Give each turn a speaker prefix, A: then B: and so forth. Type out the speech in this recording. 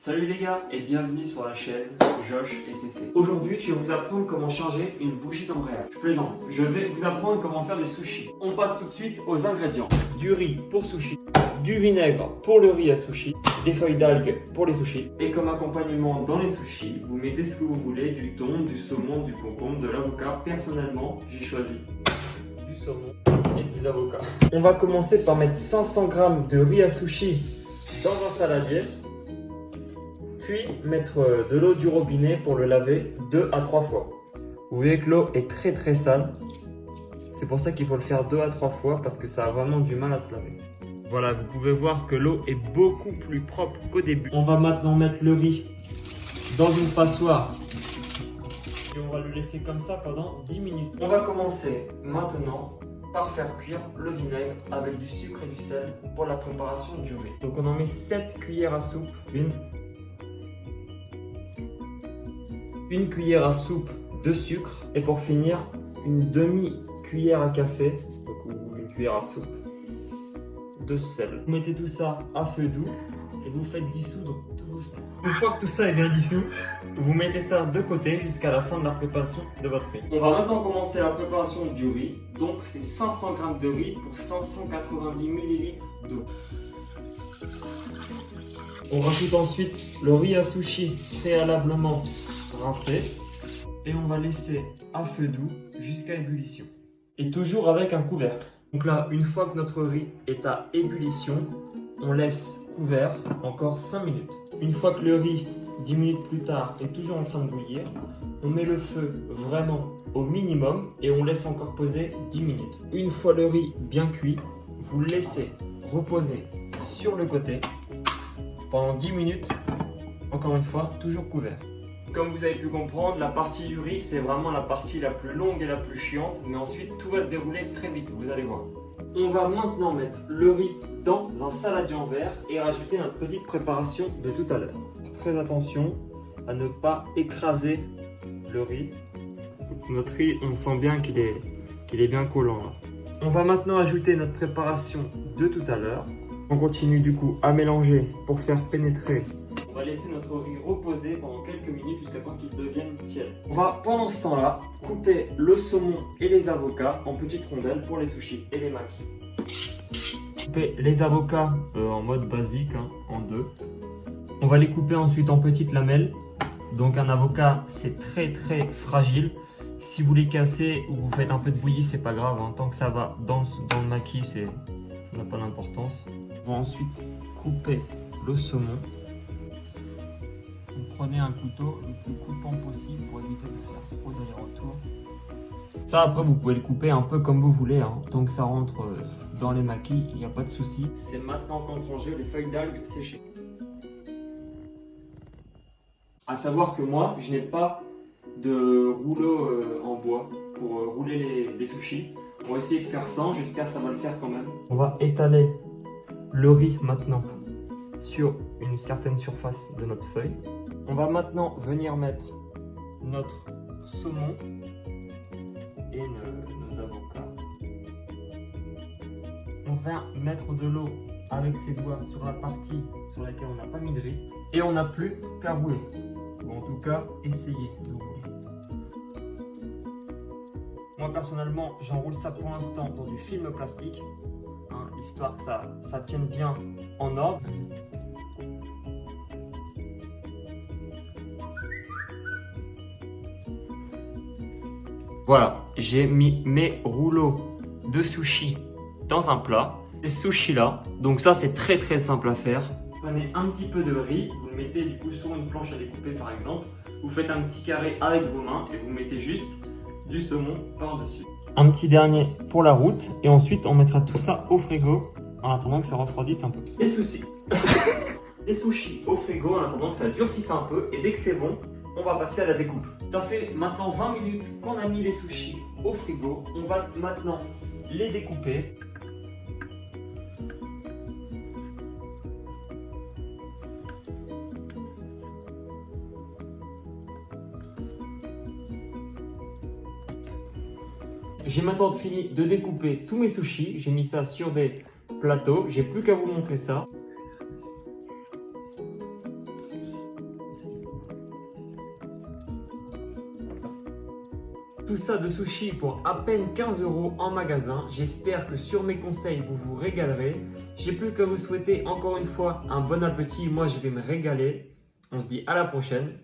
A: Salut les gars et bienvenue sur la chaîne Josh et CC. Aujourd'hui, je vais vous apprendre comment changer une bougie d'embrayage. Je plaisante, je vais vous apprendre comment faire des sushis. On passe tout de suite aux ingrédients. Du riz pour sushi, du vinaigre pour le riz à sushi, des feuilles d'algues pour les sushis. Et comme accompagnement dans les sushis, vous mettez ce que vous voulez, du thon, du saumon, du concombre, de l'avocat. Personnellement, j'ai choisi du saumon et des avocats. On va commencer par mettre 500 g de riz à sushi dans un saladier. Puis mettre de l'eau du robinet pour le laver 2 à 3 fois. Vous voyez que l'eau est très sale. C'est pour ça qu'il faut le faire 2 à 3 fois parce que ça a vraiment du mal à se laver. Voilà, vous pouvez voir que l'eau est beaucoup plus propre qu'au début. On va maintenant mettre le riz dans une passoire. Et on va le laisser comme ça pendant 10 minutes. On va commencer maintenant par faire cuire le vinaigre avec du sucre et du sel pour la préparation du riz. Donc on en met 7 cuillères à soupe. Une cuillère à soupe de sucre et pour finir une demi-cuillère à café ou une cuillère à soupe de sel. Vous mettez tout ça à feu doux et vous faites dissoudre tout doucement. Une fois que tout ça est bien dissous, vous mettez ça de côté jusqu'à la fin de la préparation de votre riz. On va maintenant commencer la préparation du riz. Donc c'est 500 g de riz pour 590 ml d'eau. On rajoute ensuite le riz à sushi préalablement rincé et on va laisser à feu doux jusqu'à ébullition. Et toujours avec un couvercle. Donc là, une fois que notre riz est à ébullition, on laisse couvert encore 5 minutes. Une fois que le riz, 10 minutes plus tard, est toujours en train de bouillir, on met le feu vraiment au minimum et on laisse encore poser 10 minutes. Une fois le riz bien cuit, vous le laissez reposer sur le côté pendant 10 minutes, encore une fois, toujours couvert. Comme vous avez pu comprendre, la partie du riz, c'est vraiment la partie la plus longue et la plus chiante, mais ensuite tout va se dérouler très vite, vous allez voir. On va maintenant mettre le riz dans un saladier en verre et rajouter notre petite préparation de tout à l'heure. Très attention à ne pas écraser le riz. Notre riz, on sent bien qu'il est bien collant là. On va maintenant ajouter notre préparation de tout à l'heure. On continue du coup à mélanger pour faire pénétrer. On va laisser notre riz reposer pendant quelques minutes jusqu'à temps qu'il devienne tiède. On va pendant ce temps-là couper le saumon et les avocats en petites rondelles pour les sushis et les makis. Couper les avocats en mode basique, en deux. On va les couper ensuite en petites lamelles. Donc un avocat c'est très fragile. Si vous les cassez ou vous faites un peu de bouillie, c'est pas grave. Tant que ça va dans le maquis, ça n'a pas d'importance. On va ensuite couper le saumon. Vous prenez un couteau le plus coupant possible pour éviter de faire trop d'aller-retour. Ça après vous pouvez le couper un peu comme vous voulez, tant que ça rentre dans les maquis, il n'y a pas de souci. C'est maintenant qu'entrent en jeu les feuilles d'algues séchées. A savoir que moi je n'ai pas de rouleau en bois pour rouler les sushis. On va essayer de faire sans, j'espère que ça va le faire quand même. On va étaler le riz maintenant sur une certaine surface de notre feuille. On va maintenant venir mettre notre saumon et nos avocats. On va mettre de l'eau avec ses doigts sur la partie sur laquelle on n'a pas mis de riz. Et on n'a plus qu'à rouler. Ou en tout cas, essayer de rouler. Moi personnellement, j'enroule ça pour l'instant dans du film plastique. Histoire que ça tienne bien en ordre. Voilà, j'ai mis mes rouleaux de sushi dans un plat. Ces sushis là, donc ça c'est très simple à faire. Prenez un petit peu de riz, vous le mettez du coup sur une planche à découper par exemple. Vous faites un petit carré avec vos mains et vous mettez juste du saumon par-dessus. Un petit dernier pour la route et ensuite on mettra tout ça au frigo en attendant que ça refroidisse un peu. Les sushis au frigo en attendant que ça durcisse un peu et dès que c'est bon, on va passer à la découpe. Ça fait maintenant 20 minutes qu'on a mis les sushis au frigo. On va maintenant les découper. J'ai maintenant fini de découper tous mes sushis. J'ai mis ça sur des plateaux. J'ai plus qu'à vous montrer ça. Tout ça de sushi pour à peine 15 € en magasin. J'espère que sur mes conseils, vous vous régalerez. J'ai plus qu'à vous souhaiter encore une fois un bon appétit. Moi, je vais me régaler. On se dit à la prochaine.